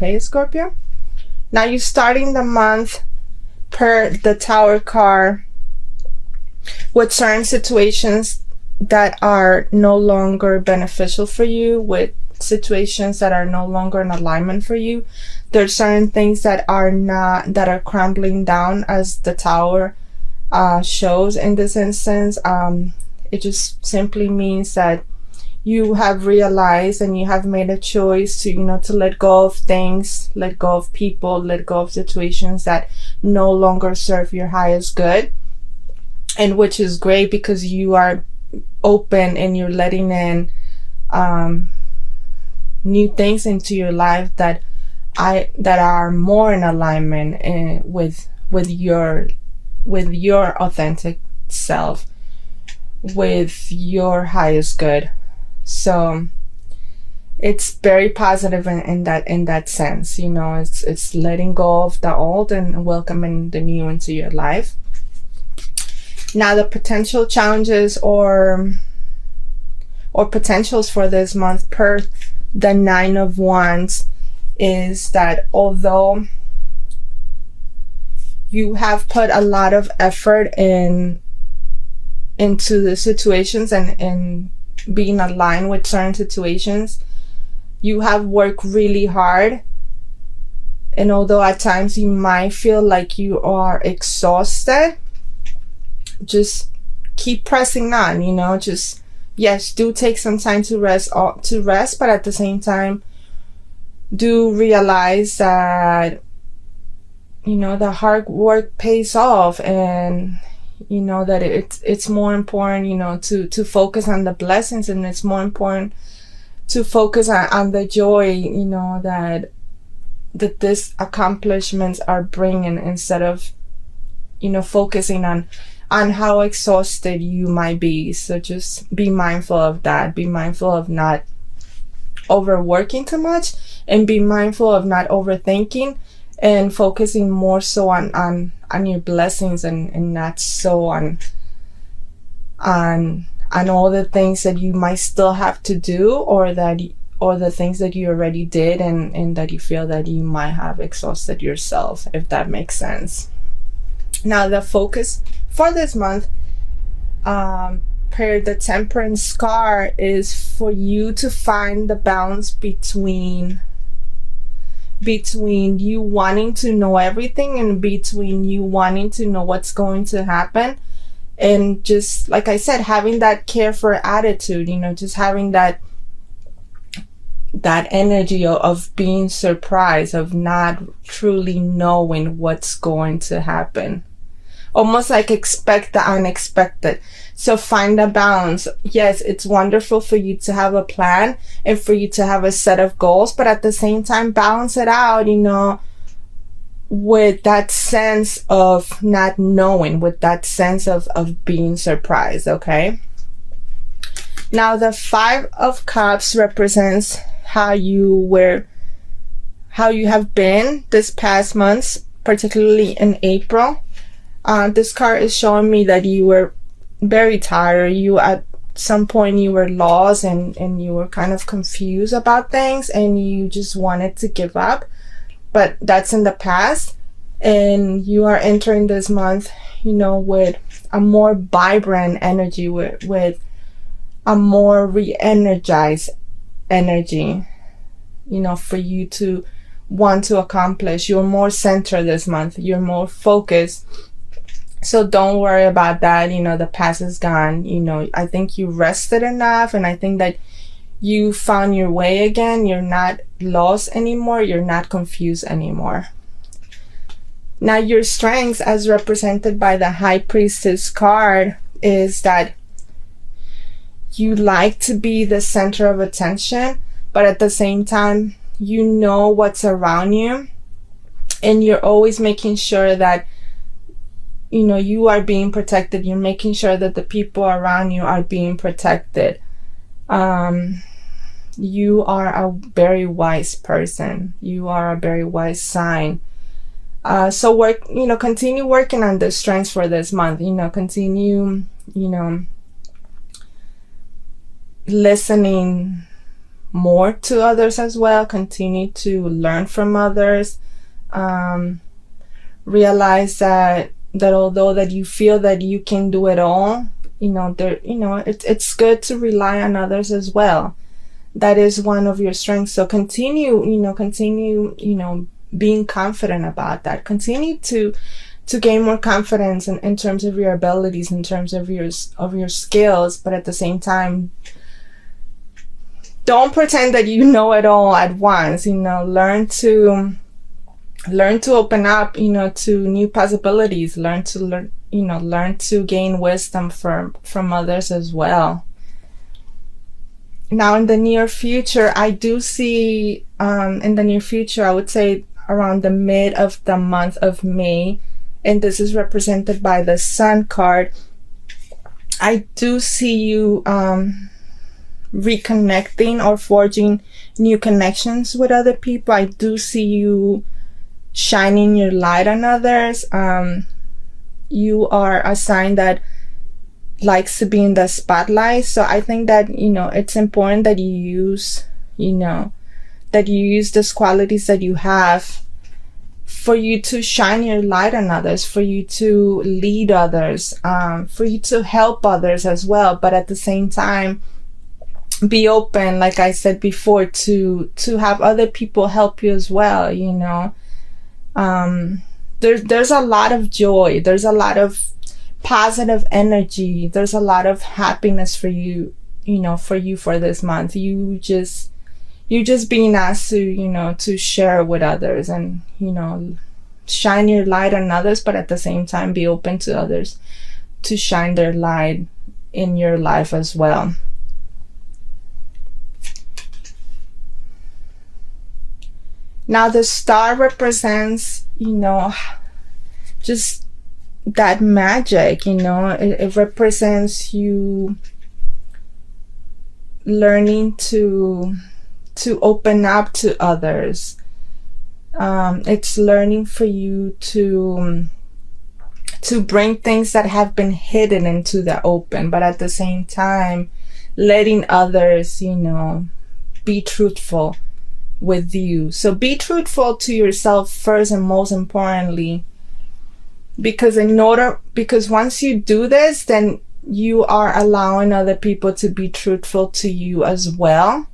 okay, Scorpio? Now you're starting the month per the Tower card with certain situations that are no longer beneficial for you, with situations that are no longer in alignment for you. There's certain things that are crumbling down, as the Tower shows in this instance. It just simply means that you have realized and you have made a choice to, to let go of things, let go of people, let go of situations that no longer serve your highest good. And which is great, because you are open and you're letting in new things into your life that are more in alignment with your authentic self, with your highest good. So it's very positive in that sense. It's letting go of the old and welcoming the new into your life. Now the potential challenges or potentials for this month per the 9 of Wands is that although you have put a lot of effort into the situations and being aligned with certain situations, you have worked really hard. And although at times you might feel like you are exhausted, just keep pressing on. Just, yes, do take some time to rest, but at the same time, do realize that the hard work pays off, and that it's more important to focus on the blessings, and it's more important to focus on the joy that these accomplishments are bringing, instead of focusing on how exhausted you might be. So just be mindful of that. Be mindful of not overworking too much, and be mindful of not overthinking, and focusing more so on your blessings, and not so on all the things that you might still have to do, or the things that you already did, and that you feel that you might have exhausted yourself, if that makes sense. Now the focus for this month per the Temperance card is for you to find the balance between you wanting to know everything, and between you wanting to know what's going to happen, and just like I said, having that carefree attitude, just having that energy of being surprised, of not truly knowing what's going to happen. Almost like expect the unexpected. So find a balance. Yes, it's wonderful for you to have a plan and for you to have a set of goals, but at the same time, balance it out, with that sense of not knowing, with that sense of being surprised, okay? Now the 5 of Cups represents how you have been this past months, particularly in April. This card is showing me that you were very tired. At some point you were lost, and you were kind of confused about things, and you just wanted to give up, but that's in the past. And you are entering this month, with a more vibrant energy, with a more re-energized energy, for you to want to accomplish. You're more centered this month. You're more focused. So don't worry about that. The past is gone. I think you rested enough, and I think that you found your way again. You're not lost anymore. You're not confused anymore. Now your strengths, as represented by the High Priestess card, is that you like to be the center of attention, but at the same time, you know what's around you, and you're always making sure that you are being protected. You're making sure that the people around you are being protected. You are a very wise person. You are a very wise sign. So continue working on the strengths for this month. Continue, listening more to others as well. Continue to learn from others. Realize that although that you feel that you can do it all, it's good to rely on others as well. That is one of your strengths. So continue being confident about that. Continue to gain more confidence in terms of your abilities, in terms of your skills, but at the same time, don't pretend that you know it all at once. Learn to open up, to new possibilities. Learn to gain wisdom from others as well. Now, in the near future, I do see, I would say around the mid of the month of May, and this is represented by the Sun card, I do see you reconnecting or forging new connections with other people. I do see you shining your light on others. You are a sign that likes to be in the spotlight. So I think that, it's important that you use, those qualities that you have for you to shine your light on others, for you to lead others, for you to help others as well. But at the same time, be open, like I said before, to have other people help you as well. There's a lot of joy. There's a lot of positive energy. There's a lot of happiness for you, for this month. You just being asked to share with others and, shine your light on others, but at the same time, be open to others to shine their light in your life as well. Now, the star represents, just that magic, it represents you learning to open up to others. It's learning for you to bring things that have been hidden into the open, but at the same time, letting others, be truthful with you. So be truthful to yourself first and most importantly, because once you do this, then you are allowing other people to be truthful to you as well.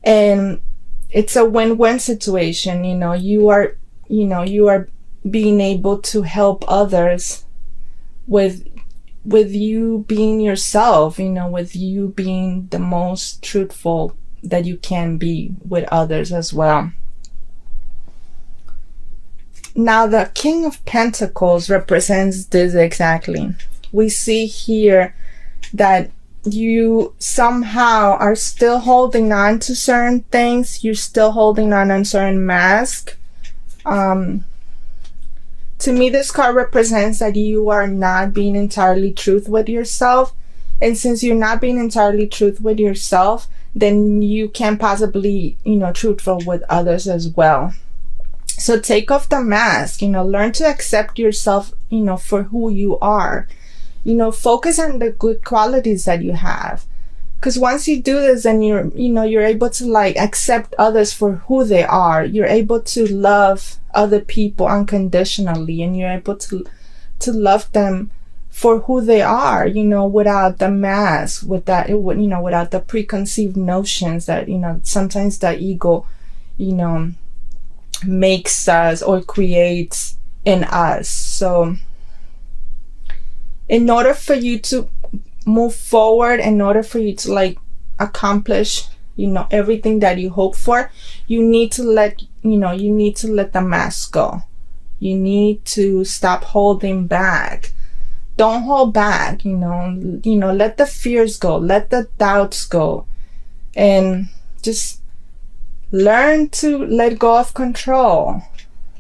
And it's a win-win situation. You are being able to help others with you being yourself, with you being the most truthful that you can be with others as well. Now, the King of Pentacles represents this exactly. We see here that you somehow are still holding on to certain things. You're still holding on certain masks. To me, this card represents that you are not being entirely truth with yourself. And since you're not being entirely truth with yourself, then you can possibly, truthful with others as well. So take off the mask, learn to accept yourself, for who you are. Focus on the good qualities that you have. Because once you do this, then you're able to accept others for who they are. You're able to love other people unconditionally, and you're able to love them for who they are, without the mask, without the preconceived notions that, sometimes the ego, makes us or creates in us. So in order for you to move forward, in order for you to accomplish, everything that you hope for, you need to let the mask go. You need to stop holding back. Don't hold back, let the fears go, let the doubts go, and just learn to let go of control.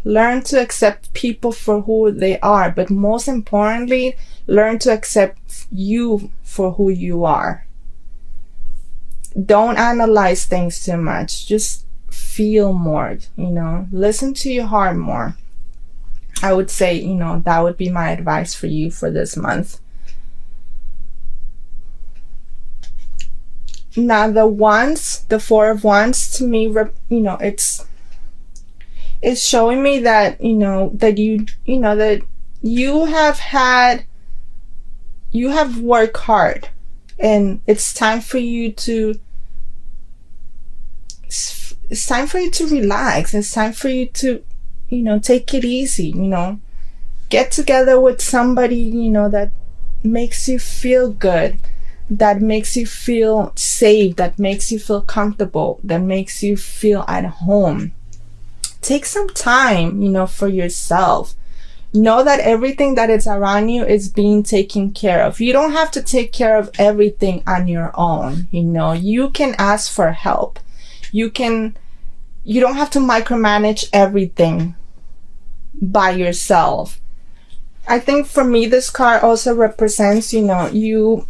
Learn to accept people for who they are, but most importantly, learn to accept you for who you are. Don't analyze things too much. Just feel more, listen to your heart more. I would say, that would be my advice for you for this month. Now the Four of Wands to me, it's showing me that, that that you have worked hard, and it's time for you to relax. It's time for you to, take it easy, get together with somebody, that makes you feel good, that makes you feel safe, that makes you feel comfortable, that makes you feel at home. Take some time, for yourself. Know that everything that is around you is being taken care of. You don't have to take care of everything on your own. You can ask for help. You don't have to micromanage everything by yourself. I think for me, this card also represents, you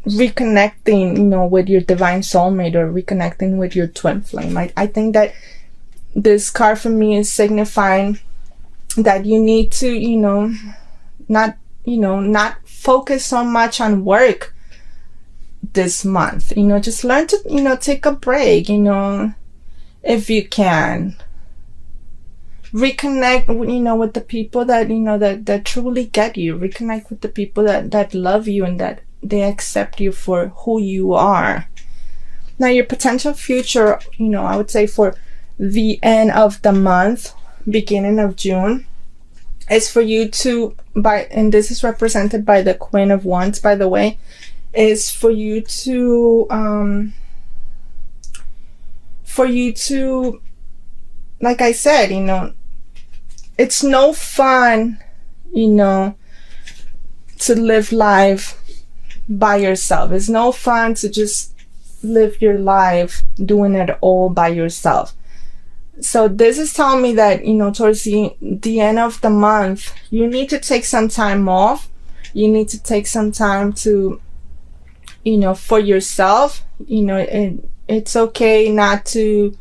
reconnecting, with your divine soulmate, or reconnecting with your twin flame. I think that this card for me is signifying that you need to, not focus so much on work this month. Just learn to, take a break, if you can. Reconnect, with the people that, that truly get you. Reconnect with the people that love you and that they accept you for who you are. Now, your potential future, I would say for the end of the month, beginning of June, is for you to, and this is represented by the Queen of Wands, by the way, is for you to, like I said, it's no fun, to live life by yourself. It's no fun to just live your life doing it all by yourself. So this is telling me that, towards the end of the month, you need to take some time off. You need to take some time to, for yourself. It's okay not to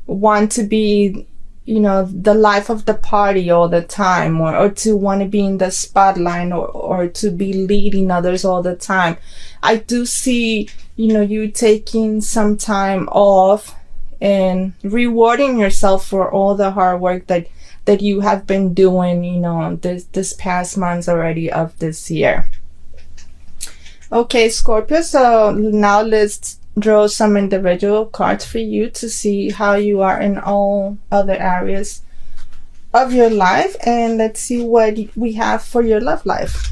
want to be, the life of the party all the time, or to want to be in the spotlight, or to be leading others all the time. I do see, you taking some time off and rewarding yourself for all the hard work that you have been doing, this past months already of this year. Okay, Scorpio, so now let's draw some individual cards for you to see how you are in all other areas of your life, and let's see what we have for your love life.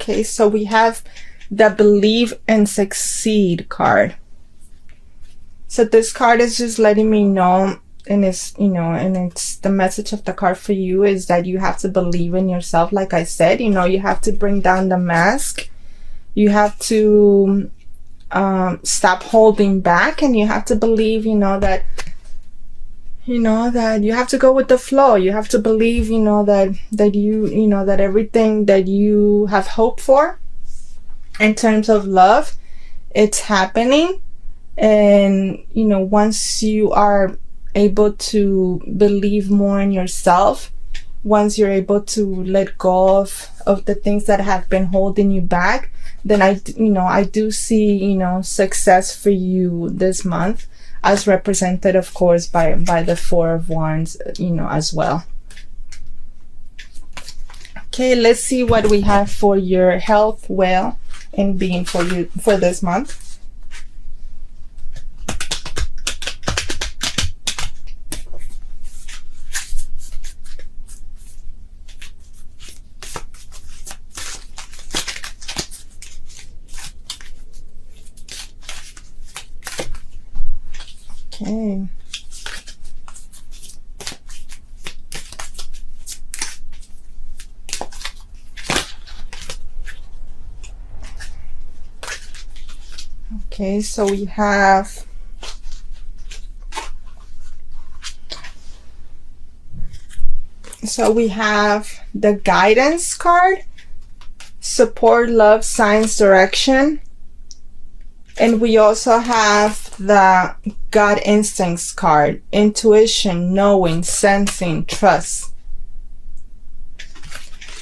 Okay, so we have the Believe and Succeed card. So this card is just letting me know, and it's, and it's the message of the card for you is that you have to believe in yourself. Like I said, you have to bring down the mask. You have to stop holding back, and you have to believe, that that you have to go with the flow. You have to believe, that everything that you have hoped for in terms of love, it's happening. And, once you are able to believe more in yourself, once you're able to let go of the things that have been holding you back, then I do see, success for you this month, as represented, of course, by the Four of Wands, as well. Okay, let's see what we have for your health, well, and being for you for this month. Okay. Okay, so we have So we have the guidance card, support, love, signs, direction. And we also have the gut instincts card, intuition, knowing, sensing, trust.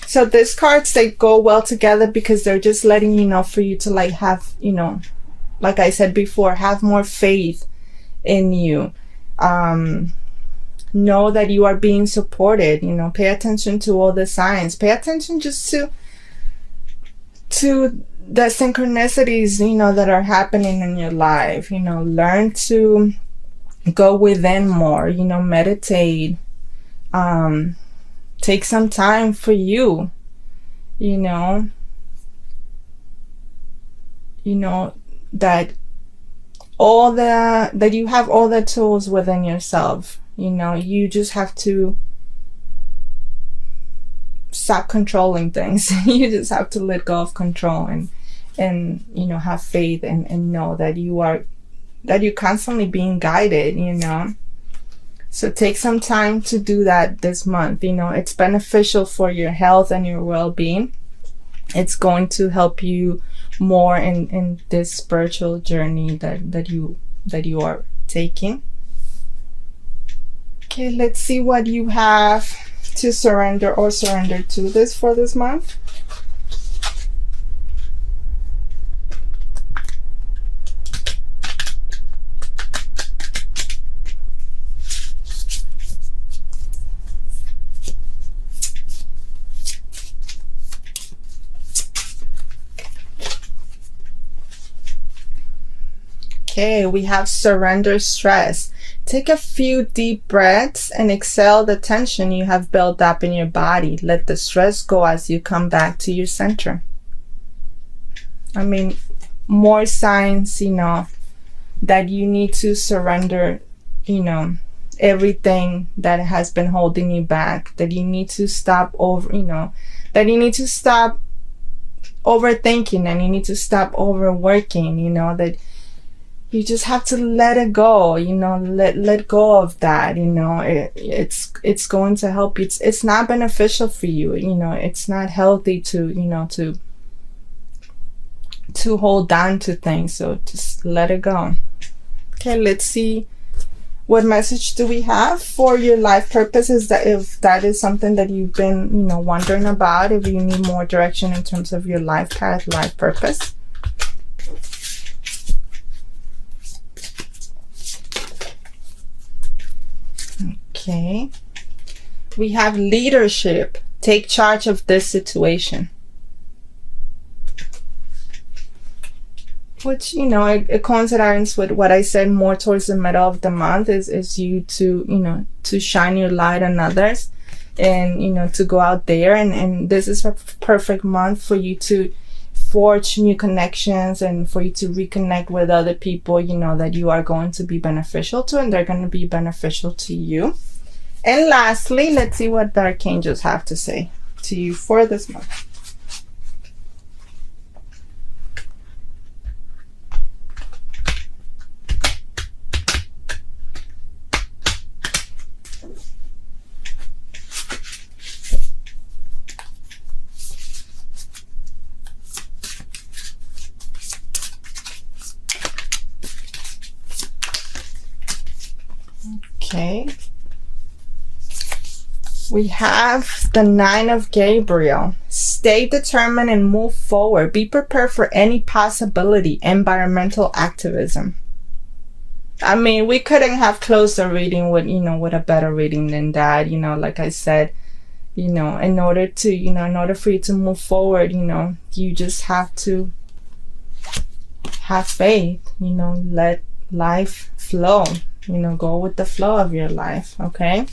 So these cards, they go well together because they're just letting you know for you to like have, you know, like I said before, have more faith in you. Know that you are being supported, you know, pay attention to all the signs. Pay attention just to the synchronicities, you know, that are happening in your life. You know, learn to go within more, you know, meditate, take some time for you, you know that you have all the tools within yourself. You know, you just have to stop controlling things. You just have to let go of control and you know, have faith and know that you're constantly being guided, you know. So take some time to do that this month. You know, it's beneficial for your health and your well-being. It's going to help you more in this spiritual journey that you are taking. Okay, let's see what you have to surrender or surrender to this for this month. Okay, we have surrender stress. Take a few deep breaths and exhale the tension you have built up in your body. Let the stress go as you come back to your center. I mean, more signs, you know, that you need to surrender, you know, everything that has been holding you back, that you need to stop that you need to stop overthinking and you need to stop overworking, you know, that you just have to let it go, you know, let go of that, you know. It's going to help you. It's not beneficial for you, you know. It's not healthy to, you know, to hold on to things. So just let it go. Okay, let's see what message do we have for your life purpose. Is that if that is something that you've been, you know, wondering about, if you need more direction in terms of your life path, life purpose. Okay, we have leadership. Take charge of this situation. Which, you know, it coincides with what I said more towards the middle of the month is you to, you know, to shine your light on others and, you know, to go out there. And this is a perfect month for you to forge new connections and for you to reconnect with other people, you know, that you are going to be beneficial to and they're going to be beneficial to you. And lastly, let's see what the archangels have to say to you for this month. Okay. We have the 9 of Gabriel. Stay determined and move forward. Be prepared for any possibility. Environmental activism. I mean, we couldn't have closed the reading with, you know, with a better reading than that. You know, like I said, you know, in order for you to move forward, you know, you just have to have faith, you know, let life flow, you know, go with the flow of your life. Okay.